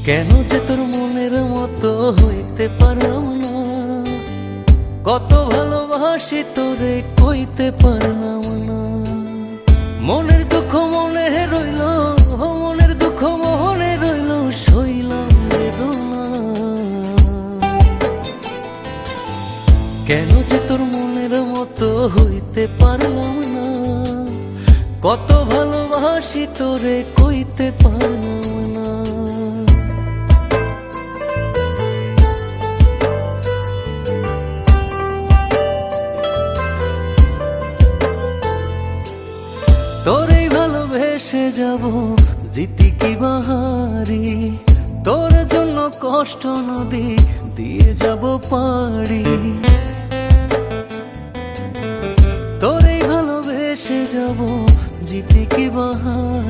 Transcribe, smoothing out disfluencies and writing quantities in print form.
কেন যে তোর মনের মতো হইতে পারলাম না, কত ভালোবাসি তোরে কইতে পারলাম না। মনের দুঃখ মনে রইল, মনের দুঃখ মনে রইল, সইলাম বেদনা। কেন যে তোর মনের মতো হইতে পারলাম না, কত ভালোবাসি তোরে কইতে পারলাম না। তোরেই ভালোবেসে যাব জিতি কি বাহারি, তোর জন্য কষ্ট নদী দিয়ে যাব পাড়ি। তোরেই ভালোবেসে যাব জিতি কি বাহারি।